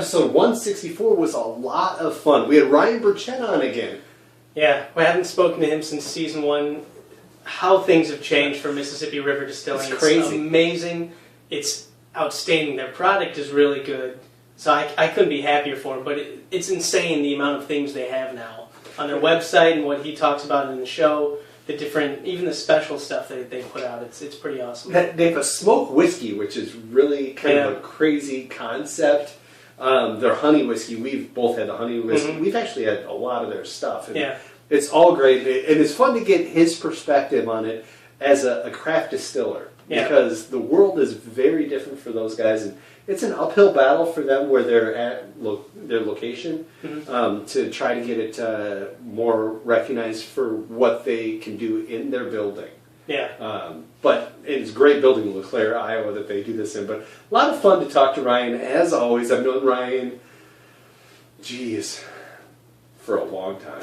episode 164 was a lot of fun. We had Ryan Burchett on again. Yeah, we haven't spoken to him since season 1. How things have changed for Mississippi River Distilling. It's crazy. It's amazing. It's outstanding. Their product is really good. So I couldn't be happier for them. But it's insane the amount of things they have now on their website and what he talks about in the show. The different, even the special stuff that they put out. It's pretty awesome. They have a smoked whiskey, which is really kind of a crazy concept. Their honey whiskey, we've both had the honey whiskey. We've actually had a lot of their stuff. And it's all great. And it's fun to get his perspective on it as a craft distiller. Because the world is very different for those guys. And it's an uphill battle for them where they're at their location to try to get it more recognized for what they can do in their building. But it's great building in LeClaire, Iowa that they do this in. But a lot of fun to talk to Ryan. As always, I've known Ryan, for a long time.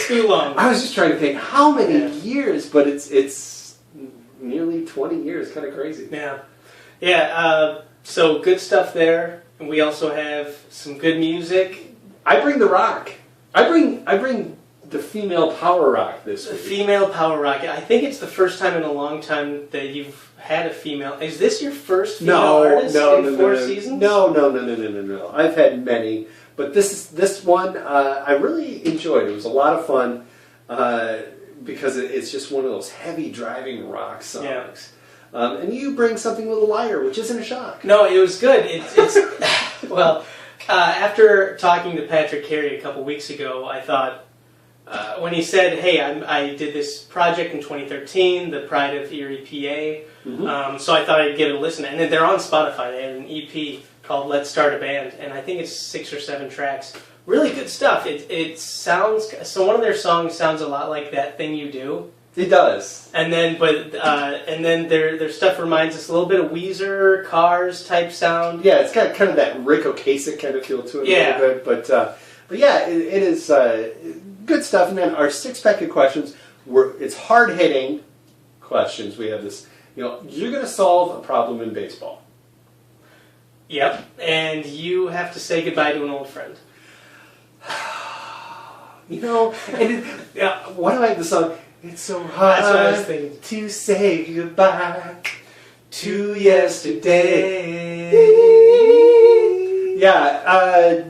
Too long. I was just trying to think how many years, but it's nearly 20 years. Kind of crazy. So good stuff there. And we also have some good music. I bring the rock. I bring the female power rock this week. The female power rock. I think it's the first time in a long time that you've had a female. Is this your first female artist in 4 seasons? No. I've had many, but this one I really enjoyed. It was a lot of fun because it's just one of those heavy driving rock songs. And you bring something a little lighter, which isn't a shock. No, it was good. It's well, after talking to Patrick Carey a couple weeks ago, I thought, when he said, hey, I did this project in 2013, The Pride of Erie, PA, so I thought I'd give it a listen. And then they're on Spotify. They have an EP called Let's Start a Band, and I think it's 6 or 7 tracks. Really good stuff. It sounds, so one of their songs sounds a lot like That Thing You Do. It does. And then their stuff reminds us a little bit of Weezer, Cars type sound. Yeah, it's got kind of that Rick Ocasek kind of feel to it a little bit. But yeah, it is good stuff. And then our 6-pack of questions, it's hard-hitting questions. We have this, you're going to solve a problem in baseball. Yep, and you have to say goodbye to an old friend. And why do I have the song? It's so hard to say goodbye to yesterday.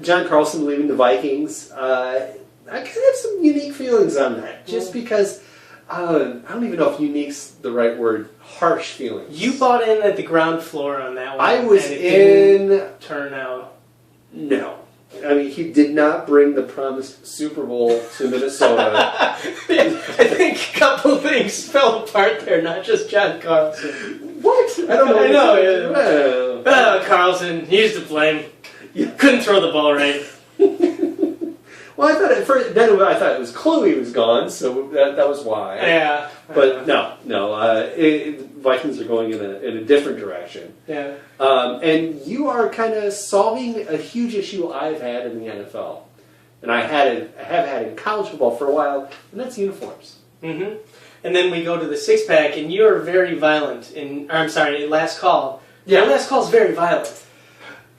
John Carlson leaving the Vikings. I kind of have some unique feelings on that. Just because, I don't even know if unique's the right word, harsh feelings. You bought in at the ground floor on that one. I was and it didn't turn out. No. I mean, he did not bring the promised Super Bowl to Minnesota. I think a couple things fell apart there, not just John Carlson. What? I don't know. I know. Carlson, he's to blame. Couldn't throw the ball right. Well, I thought at first, then I thought it was Chloe was gone, so that was why. Yeah. But no. Vikings are going in a different direction. Yeah. And you are kind of solving a huge issue I've had in the NFL, and I have had in college football for a while, and that's uniforms. Mm-hmm. And then we go to the 6-pack, and you're very violent. Last call. Yeah. Last call's very violent.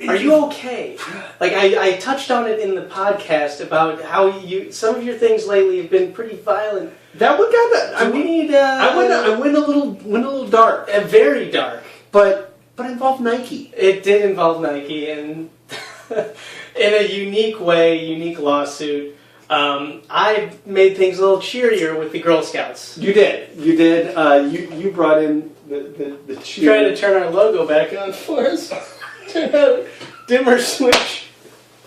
Are you okay? Like I touched on it in the podcast about how some of your things lately have been pretty violent. That one got I went a little dark. Very dark. But it involved Nike. It did involve Nike, and in a unique way, unique lawsuit. I made things a little cheerier with the Girl Scouts. You did. You brought in the cheer. Trying to turn our logo back on for us. Turn out dimmer switch.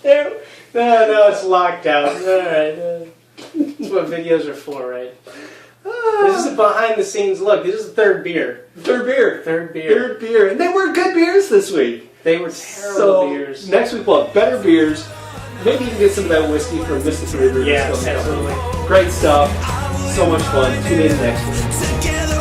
There. No, it's locked out. All right. That's what videos are for, right? This is a behind-the-scenes look. This is the third beer. Third beer. And they were good beers this week. They were terrible beers. Next week we'll have better beers. Maybe you can get some of that whiskey from Mississippi River Distilling Co. Absolutely. Great stuff. So much fun. Tune in next week.